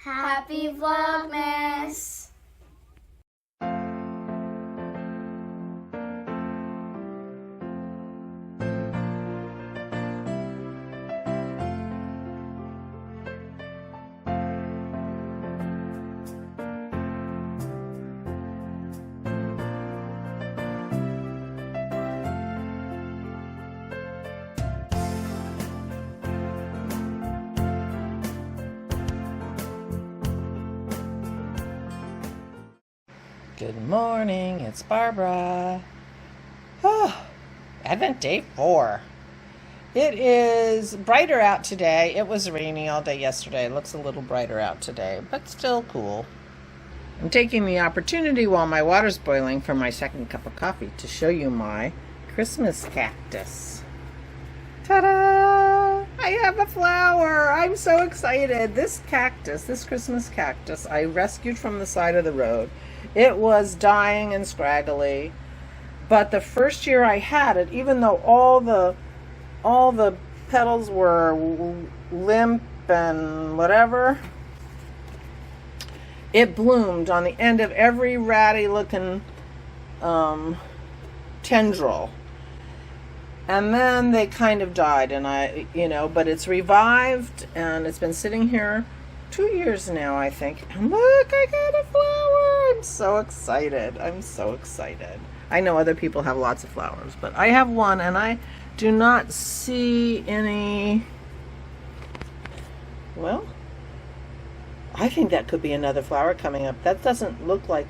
Happy Vlogmas! Good morning, it's Barbara. Oh, Advent Day 4. It is brighter out today. It was rainy all day yesterday. It looks a little brighter out today, but still cool. I'm taking the opportunity while my water's boiling for my second cup of coffee to show you my Christmas cactus. Ta-da! I have a flower! I'm so excited. This cactus, this Christmas cactus, I rescued from the side of the road. It was dying and scraggly, but the first year I had it, even though all the petals were limp and whatever, it bloomed on the end of every ratty looking tendril. And then they kind of died, and but it's revived, and it's been sitting here 2 years now, I think. And look, I got a flower! I'm so excited. I'm so excited. I know other people have lots of flowers, but I have one, and I do not see any. Well, I think that could be another flower coming up. That doesn't look like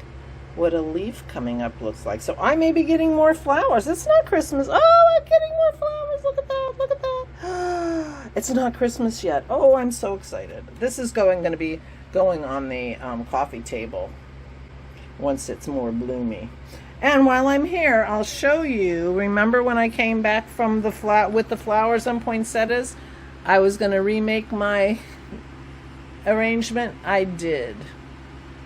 what a leaf coming up looks like. So I may be getting more flowers. It's not Christmas. Oh, I'm getting more flowers. Look at that. Look at that. It's not Christmas yet. Oh, I'm so excited. This is going to be going on the coffee table once it's more bloomy. And while I'm here, I'll show you. Remember when I came back from with the flowers and poinsettias? I was going to remake my arrangement. I did.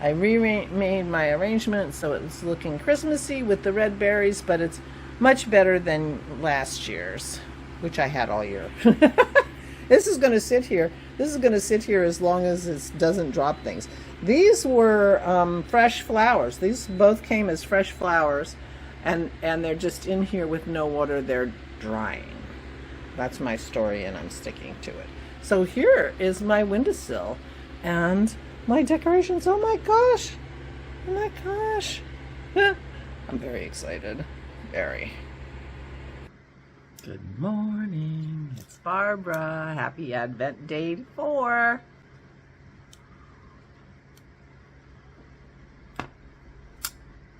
I remade my arrangement so it's looking Christmassy with the red berries, but it's much better than last year's, which I had all year. This is going to sit here. This is going to sit here as long as it doesn't drop things. These were fresh flowers. These both came as fresh flowers, and they're just in here with no water. They're drying. That's my story, and I'm sticking to it. So here is my windowsill, and my decorations. Oh my gosh. Oh my gosh. I'm very excited. Very. Good morning. It's Barbara. Happy Advent Day 4.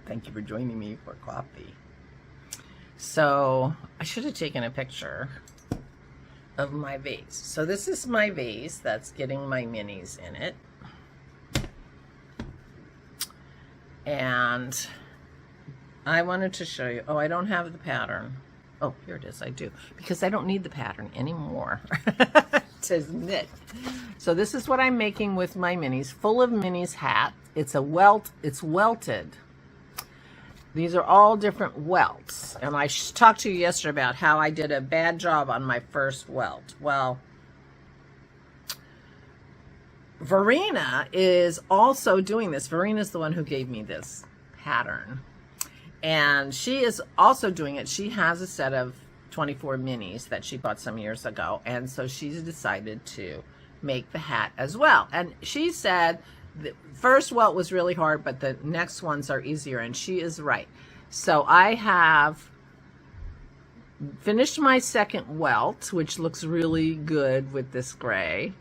Thank you for joining me for coffee. So I should have taken a picture of my vase. So this is my vase that's getting my minis in it. And I wanted to show you, I don't have the pattern. Oh, here it is, I do. Because I don't need the pattern anymore to knit. So this is what I'm making with my minis, full of minis hat. It's welted. These are all different welts. And I talked to you yesterday about how I did a bad job on my first welt. Well, Verena is also doing this. Verena is the one who gave me this pattern. And she is also doing it. She has a set of 24 minis that she bought some years ago. And so she's decided to make the hat as well. And she said the first welt was really hard, but the next ones are easier. And she is right. So I have finished my second welt, which looks really good with this gray.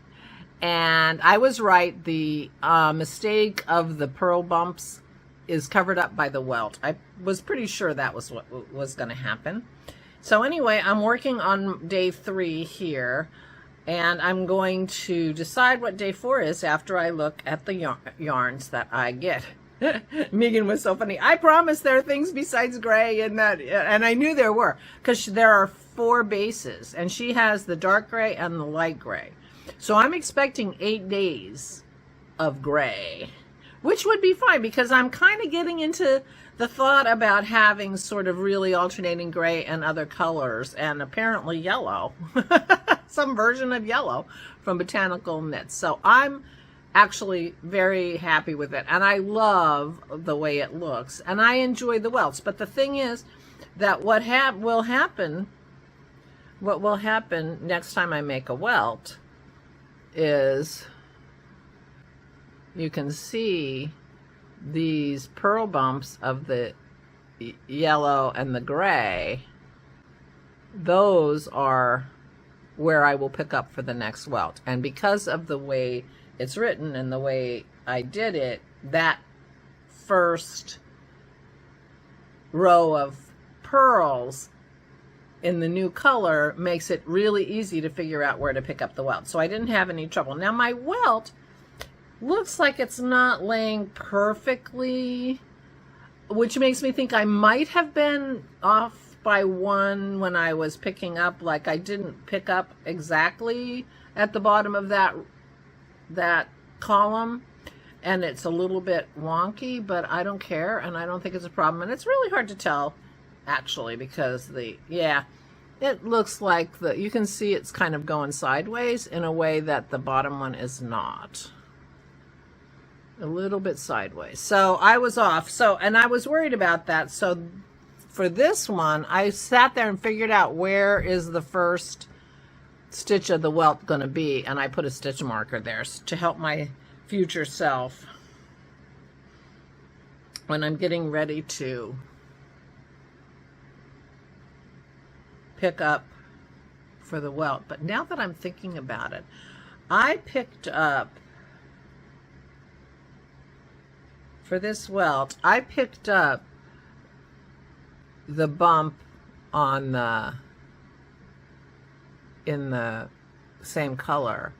And I was right. The mistake of the pearl bumps is covered up by the welt. I was pretty sure that was what was going to happen. So anyway, I'm working on day 3 here, and I'm going to decide what day 4 is after I look at the yarns that I get. Megan was so funny. I promise there are things besides gray in that, and I knew there were, because there are 4 bases, and she has the dark gray and the light gray. So I'm expecting 8 days of gray, which would be fine because I'm kind of getting into the thought about having sort of really alternating gray and other colors, and apparently yellow, some version of yellow from Botanical Knits. So I'm actually very happy with it. And I love the way it looks. And I enjoy the welts. But the thing is that what will happen next time I make a welt is you can see these pearl bumps of the yellow and the gray. Those are where I will pick up for the next welt. And because of the way it's written and the way I did it, that first row of pearls in the new color makes it really easy to figure out where to pick up the welt. So I didn't have any trouble. Now my welt looks like it's not laying perfectly, which makes me think I might have been off by one when I was picking up. Like I didn't pick up exactly at the bottom of that column, and it's a little bit wonky, but I don't care, and I don't think it's a problem. And it's really hard to tell actually, because it looks like you can see it's kind of going sideways in a way that the bottom one is not. A little bit sideways. So I was off. And I was worried about that. So for this one, I sat there and figured out where is the first stitch of the welt going to be, and I put a stitch marker there to help my future self when I'm getting ready to pick up for the welt. But now that I'm thinking about it, I picked up for this welt, I picked up the bump on in the same color,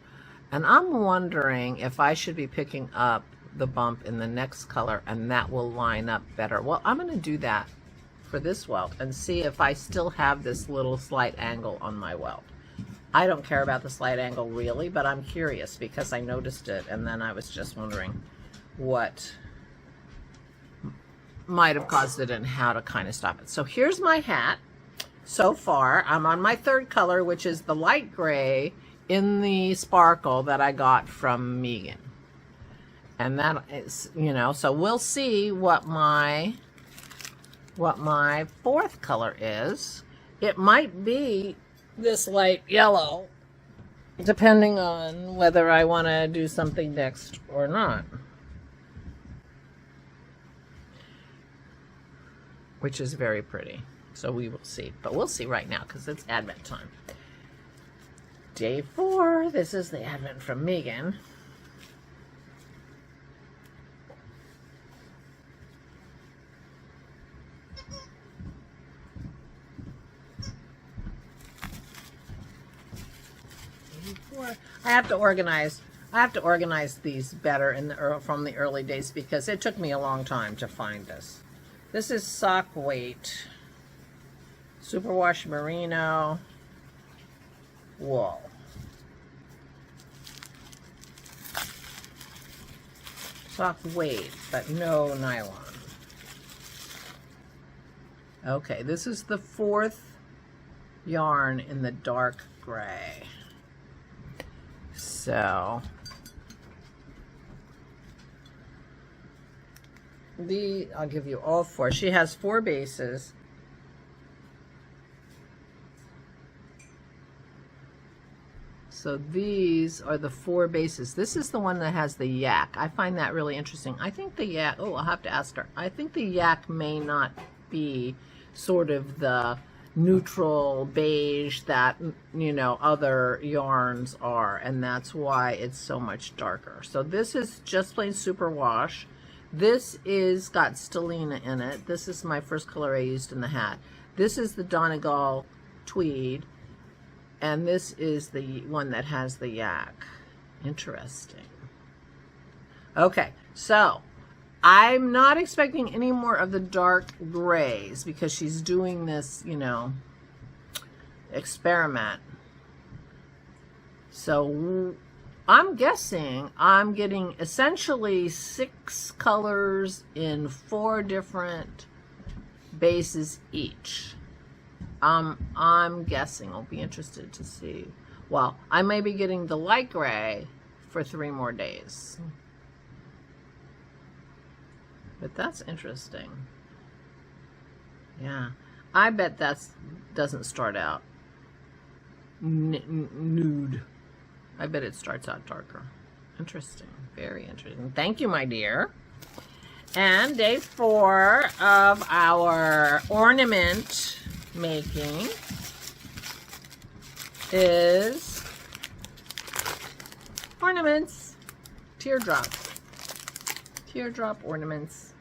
and I'm wondering if I should be picking up the bump in the next color, and that will line up better. Well, I'm going to do that for this welt and see if I still have this little slight angle on my welt. I don't care about the slight angle really, but I'm curious because I noticed it, and then I was just wondering what might have caused it and how to kind of stop it. So here's my hat. So far, I'm on my third color, which is the light gray in the sparkle that I got from Megan. And that is, so we'll see what my fourth color is. It might be this light yellow, depending on whether I want to do something next or not. Which is very pretty. So we will see. But we'll see right now because it's Advent time. Day 4. This is the Advent from Megan. I have to organize these better from the early days because it took me a long time to find this. This is sock weight, superwash merino wool. Sock weight, but no nylon. Okay, this is the 4th yarn in the dark gray. So I'll give you all 4. She has 4 bases. So these are the 4 bases. This is the one that has the yak. I find that really interesting. I think the yak, I'll have to ask her. I think the yak may not be sort of the neutral beige that, other yarns are, and that's why it's so much darker. So this is just plain superwash. This is got stellina in it. This is my first color I used in the hat. This is the Donegal tweed, and this is the one that has the yak. Interesting. Okay, so I'm not expecting any more of the dark grays because she's doing this, experiment. So I'm guessing I'm getting essentially 6 colors in 4 different bases each. I'm guessing. I'll be interested to see. Well, I may be getting the light gray for 3 more days. But that's interesting. Yeah. I bet that doesn't start out nude. I bet it starts out darker. Interesting. Very interesting. Thank you, my dear. And day 4 of our ornament making is ornaments. Teardrop ornaments.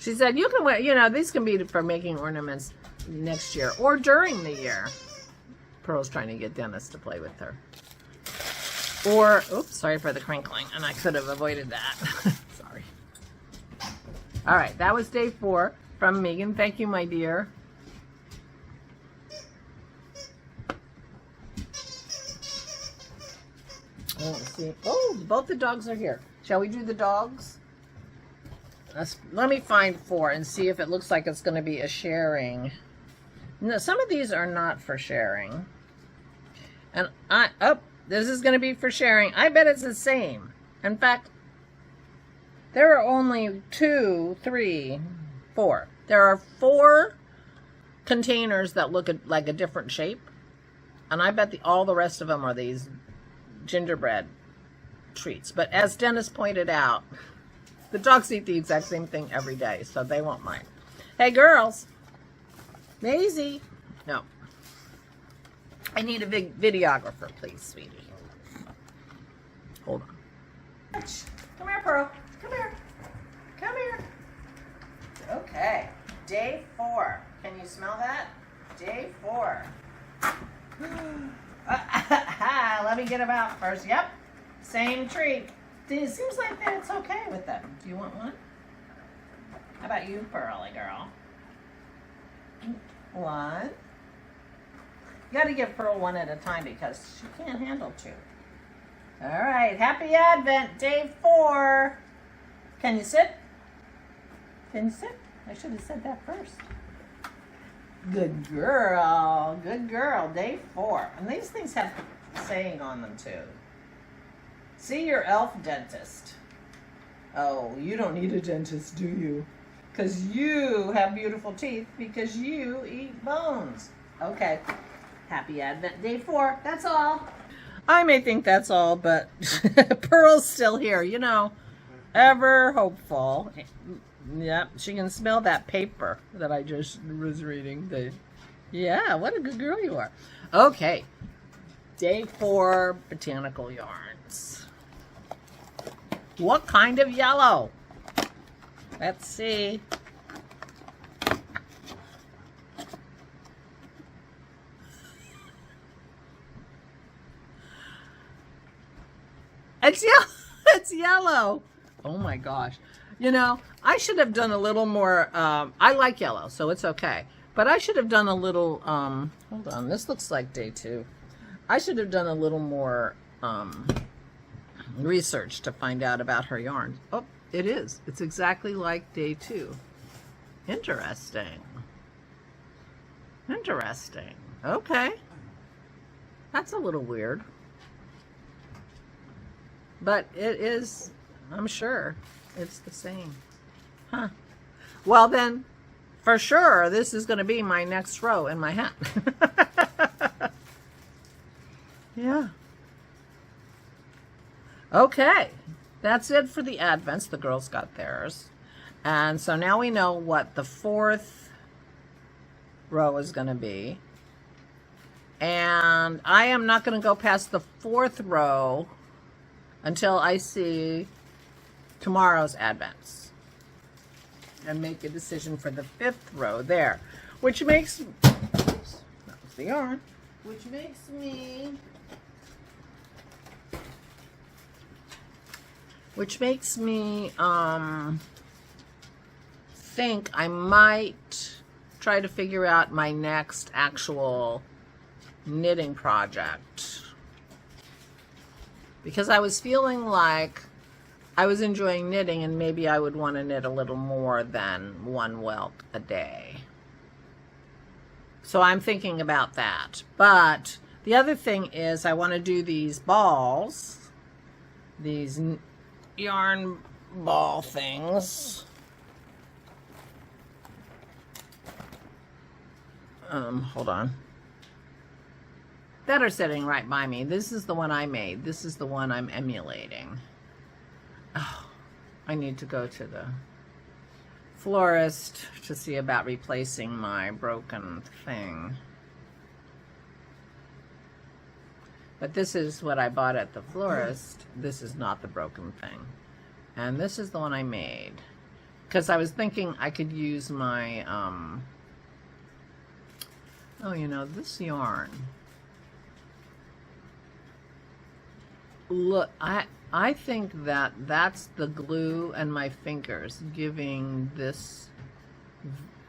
She said, you can wear, you know, these can be for making ornaments next year or during the year. Pearl's trying to get Dennis to play with her. Or, oops, sorry for the crinkling, and I could have avoided that. Sorry. All right, that was day 4 from Megan. Thank you, my dear. Let's see. Oh, both the dogs are here. Shall we do the dogs? Let me find 4 and see if it looks like it's going to be a sharing. No, some of these are not for sharing. And this is going to be for sharing. I bet it's the same. In fact, there are only 2, 3, 4. There are 4 containers that look like a different shape. And I bet all the rest of them are these gingerbread treats. But as Dennis pointed out, the dogs eat the exact same thing every day, so they won't mind. Hey, girls. Maisie. No. I need a big videographer, please, sweetie. Hold on. Come here, Pearl. Come here. Come here. Okay. Day 4. Can you smell that? Day 4. Let me get them out first. Yep. Same treat. It seems like that it's okay with them. Do you want one? How about you, Pearly girl? 1. You got to give Pearl 1 at a time because she can't handle 2. All right. Happy Advent, day 4. Can you sit? Can you sit? I should have said that first. Good girl. Good girl. Day 4. And these things have saying on them too. See your elf dentist. Oh, you don't need a dentist, do you? Because you have beautiful teeth because you eat bones. Okay. Happy Advent, day 4. That's all. I may think that's all, but Pearl's still here, you know. Ever hopeful. Yep, she can smell that paper that I just was reading. Yeah, what a good girl you are. Okay. Day 4, botanical yarns. What kind of yellow? Let's see. It's yellow. It's yellow. Oh my gosh. You know, I should have done a little more. I like yellow, so it's okay. But I should have done a little. Hold on. This looks like day 2. I should have done a little more research to find out about her yarn. Oh, it is. It's exactly like day 2. Interesting. Interesting. Okay. That's a little weird. But it is, I'm sure, it's the same. Huh. Well then, for sure, this is going to be my next row in my hat. Yeah. Okay. That's it for the Advents. The girls got theirs. And so now we know what the 4th row is going to be. And I am not going to go past the 4th row until I see tomorrow's Advents and make a decision for the 5th row there, which makes, oops, that was the yarn, which makes me think I might try to figure out my next actual knitting project, because I was feeling like I was enjoying knitting and maybe I would want to knit a little more than 1 welt a day. So I'm thinking about that. But The other thing is I want to do these balls, these yarn ball things. Hold on. That are sitting right by me. This is the one I made. This is the one I'm emulating. Oh, I need to go to the florist to see about replacing my broken thing. But this is what I bought at the florist. This is not the broken thing. And this is the one I made. Because I was thinking I could use my, oh, you know, this yarn. Look, I think that that's the glue and my fingers giving this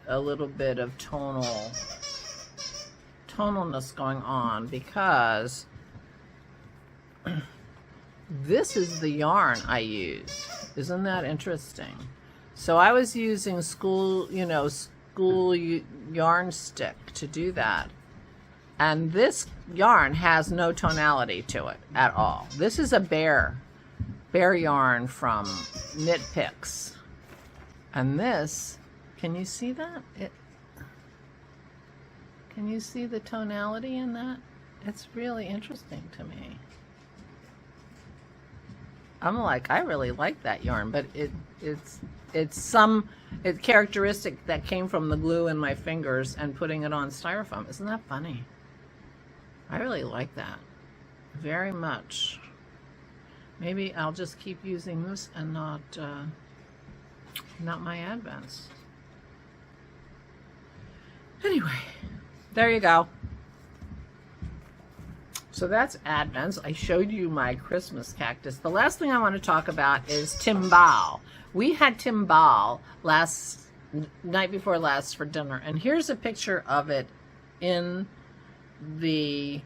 a little bit of tonalness going on, because this is the yarn I used. Isn't that interesting? So I was using school yarn stick to do that. And this yarn has no tonality to it at all. This is a bare yarn from Knit Picks. And this, can you see that? Can you see the tonality in that? It's really interesting to me. I'm like, I really like that yarn, but it's characteristic that came from the glue in my fingers and putting it on styrofoam. Isn't that funny? I really like that very much. Maybe I'll just keep using this and not my Advents. Anyway, there you go. So that's Advents. I showed you my Christmas cactus. The last thing I want to talk about is timbal. We had timbal night before last for dinner, and here's a picture of it in the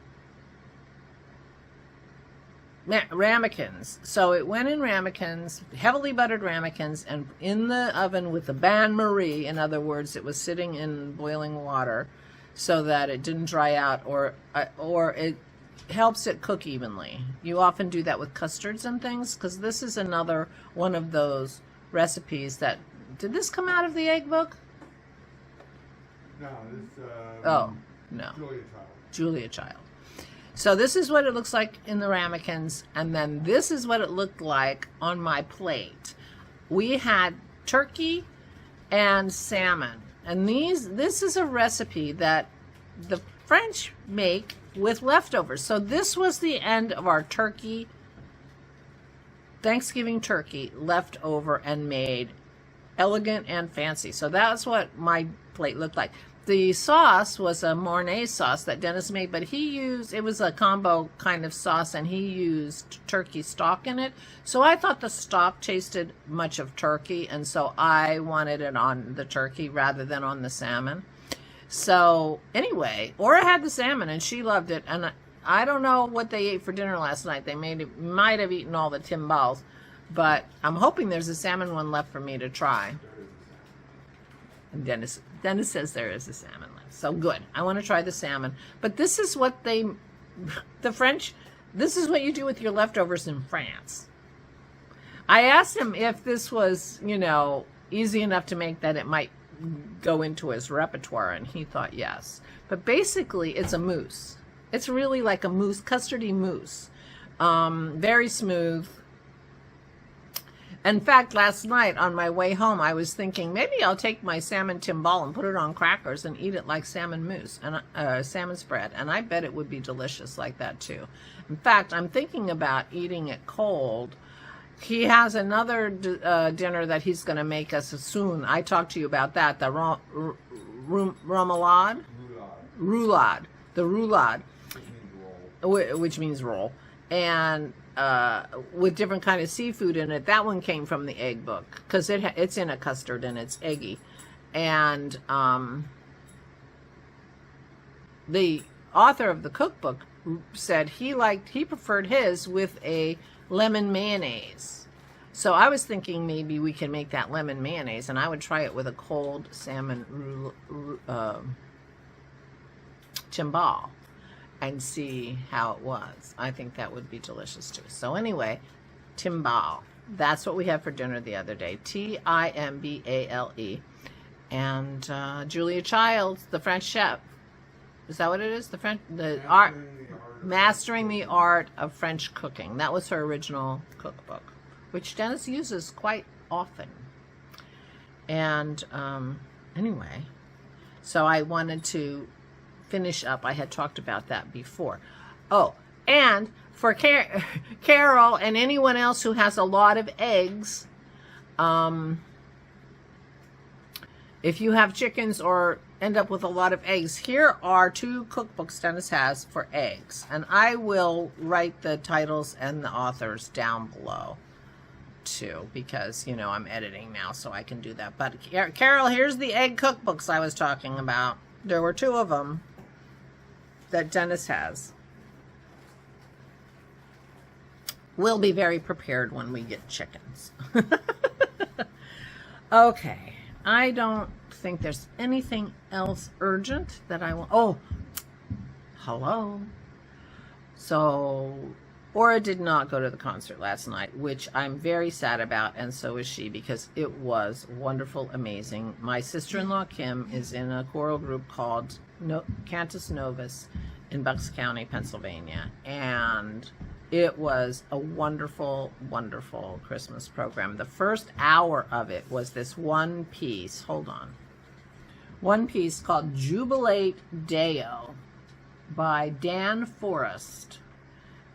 ramekins. So it went in ramekins, heavily buttered ramekins, and in the oven with the bain-marie. In other words, it was sitting in boiling water so that it didn't dry out, or it helps it cook evenly. You often do that with custards and things, because this is another one of those recipes that, did this come out of the egg book? No, this oh, no. Julia Child. So this is what it looks like in the ramekins, and then this is what it looked like on my plate. We had turkey and salmon, and this is a recipe that the French make with leftovers. So this was the end of our turkey, Thanksgiving turkey, left over and made elegant and fancy. So that's what my plate looked like. The sauce was a Mornay sauce that Dennis made, but it was a combo kind of sauce, and he used turkey stock in it. So I thought the stock tasted much of turkey, and so I wanted it on the turkey rather than on the salmon. So anyway, Aura had the salmon, and she loved it, and I don't know what they ate for dinner last night. They might have eaten all the timbals, but I'm hoping there's a salmon one left for me to try. And Dennis says there is a salmon left. So good. I want to try the salmon. But this is what the French, this is what you do with your leftovers in France. I asked him if this was, easy enough to make that it might go into his repertoire, and he thought yes. But basically, it's a mousse. It's really like a mousse, custardy mousse. Very smooth. In fact, last night on my way home, I was thinking maybe I'll take my salmon timbal and put it on crackers and eat it like salmon mousse and salmon spread, and I bet it would be delicious like that too. In fact, I'm thinking about eating it cold. He has another dinner that he's going to make us soon. I talked to you about that, the roulade, the roulade, which means roll, and with different kind of seafood in it. That one came from the egg book because it's in a custard and it's eggy. And the author of the cookbook said he preferred his with a lemon mayonnaise. So I was thinking maybe we can make that lemon mayonnaise, and I would try it with a cold salmon timbal. and see how it was. I think that would be delicious too. So anyway, timbale. That's what we had for dinner the other day. Timbale. And Julia Childs, the French chef. Is that what it is? Mastering the art of French cooking. That was her original cookbook, which Dennis uses quite often. And anyway, so I wanted to finish up. I had talked about that before. Oh, and for Carol and anyone else who has a lot of eggs, if you have chickens or end up with a lot of eggs, here are 2 cookbooks Dennis has for eggs. And I will write the titles and the authors down below too, because, you know, I'm editing now, so I can do that. But Carol, here's the egg cookbooks I was talking about. There were 2 of them that Dennis has. We'll be very prepared when we get chickens. Okay. I don't think there's anything else urgent that I want. Oh, hello. So, Aura did not go to the concert last night, which I'm very sad about, and so is she, because it was wonderful, amazing. My sister-in-law, Kim, is in a choral group called Cantus Novus in Bucks County, Pennsylvania, and it was a wonderful, wonderful Christmas program. The first hour of it was this one piece. Hold on. One piece called Jubilate Deo by Dan Forrest.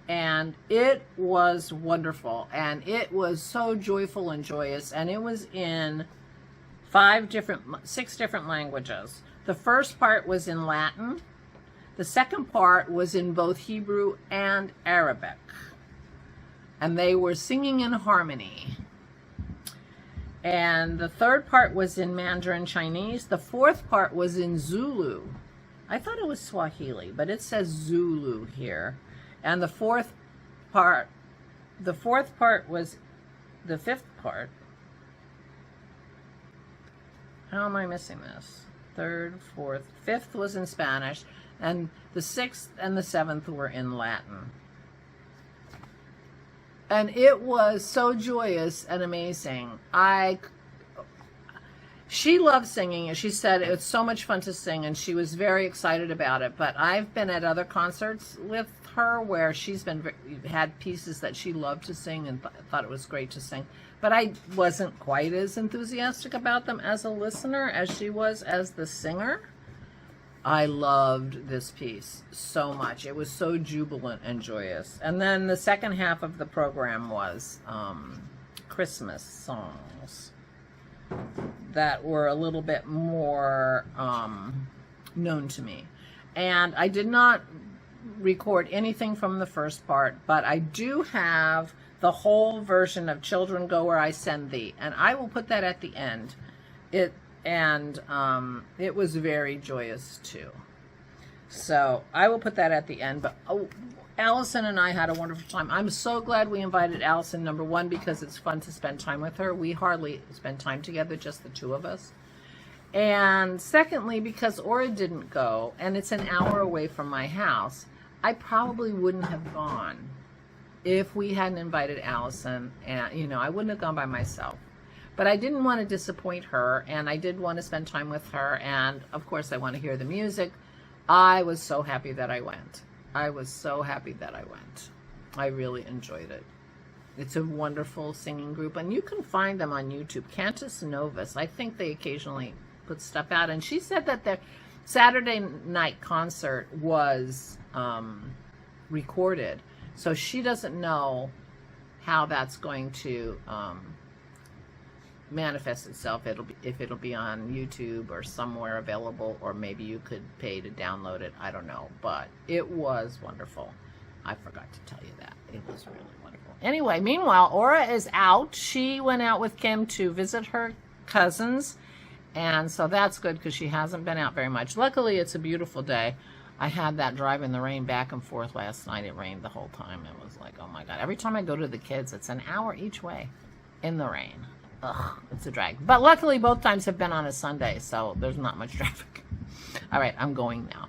And it was wonderful. And it was so joyful and joyous. And it was in 6 different languages. The first part was in Latin. The second part was in both Hebrew and Arabic. And they were singing in harmony. And the third part was in Mandarin Chinese. The fourth part was in Zulu. I thought it was Swahili, but it says Zulu here. And the fifth part. How am I missing this? Third, fourth, fifth was in Spanish. And the 6th and the 7th were in Latin. And it was so joyous and amazing. She loved singing, and she said it's so much fun to sing, and she was very excited about it. But I've been at other concerts with her where she's had pieces that she loved to sing and thought it was great to sing. But I wasn't quite as enthusiastic about them as a listener as she was as the singer. I loved this piece so much. It was so jubilant and joyous. And then the second half of the program was Christmas songs that were a little bit more known to me. And I did not record anything from the first part, but I do have the whole version of Children Go Where I Send Thee, and I will put that at the end. It was very joyous too. So I will put that at the end. But Allison and I had a wonderful time. I'm so glad we invited Allison, number one, because it's fun to spend time with her. We hardly spend time together, just the 2 of us. And secondly, because Aura didn't go, and it's an hour away from my house, I probably wouldn't have gone if we hadn't invited Allison. And, I wouldn't have gone by myself. But I didn't want to disappoint her, and I did want to spend time with her, and of course I want to hear the music. I was so happy that I went. I was so happy that I went. I really enjoyed it. It's a wonderful singing group, and you can find them on YouTube. Cantus Novus. I think they occasionally put stuff out, and she said that their Saturday night concert was recorded, so she doesn't know how that's going to manifest itself. If it'll be on YouTube or somewhere available, or maybe you could pay to download it. I don't know, but it was wonderful. I forgot to tell you that. It was really wonderful. Anyway, meanwhile, Aura is out. She went out with Kim to visit her cousins, and so that's good because she hasn't been out very much. Luckily, it's a beautiful day. I had that drive in the rain back and forth last night. It rained the whole time. It was like, oh my God. Every time I go to the kids, it's an hour each way in the rain. Ugh, it's a drag. But luckily, both times have been on a Sunday, so there's not much traffic. All right, I'm going now.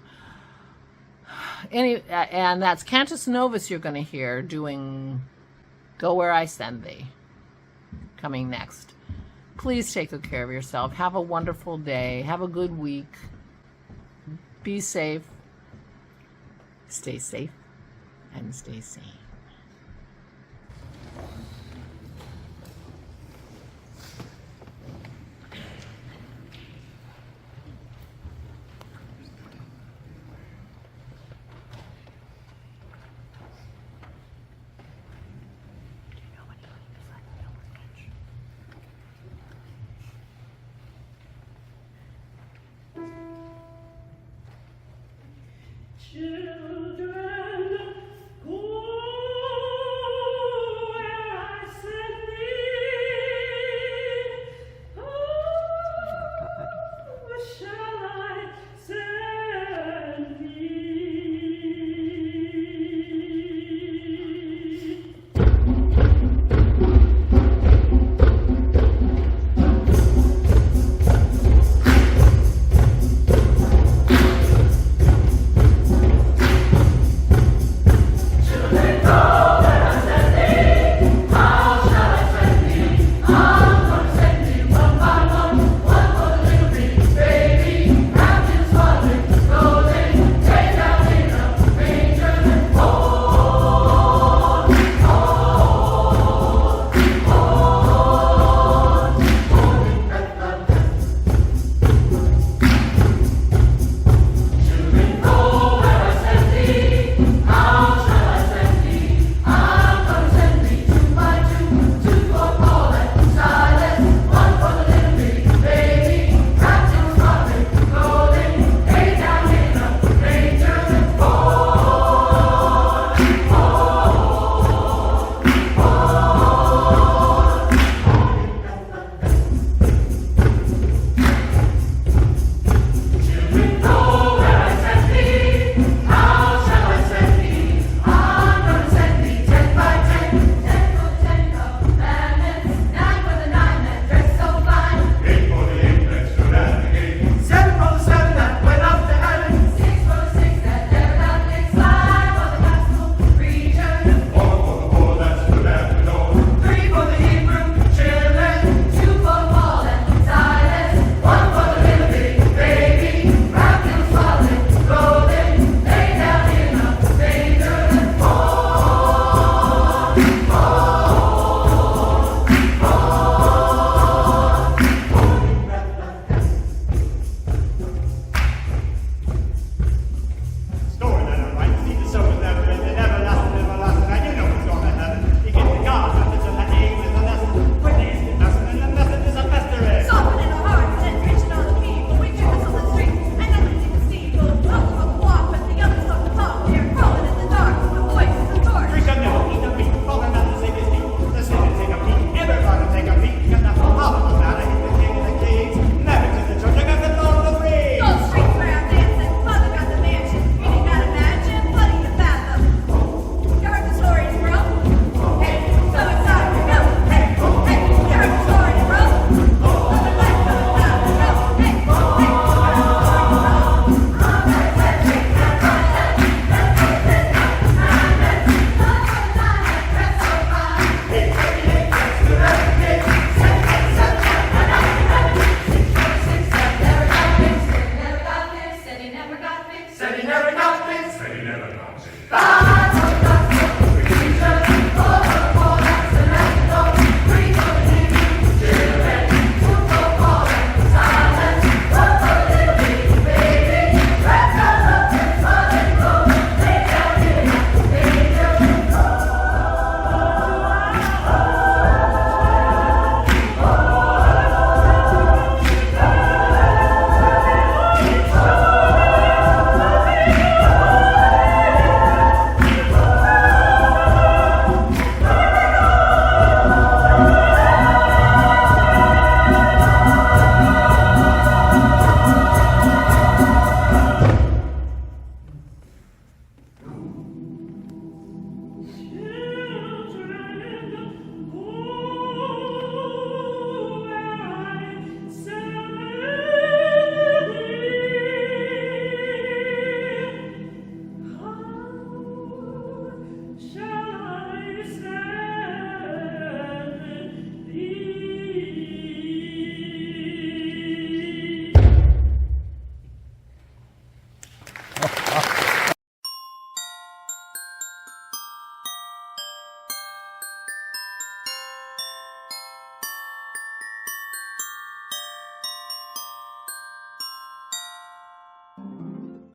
And that's Cantus Novus you're going to hear doing Go Where I Send Thee, coming next. Please take good care of yourself. Have a wonderful day. Have a good week. Be safe. Stay safe and stay sane. Children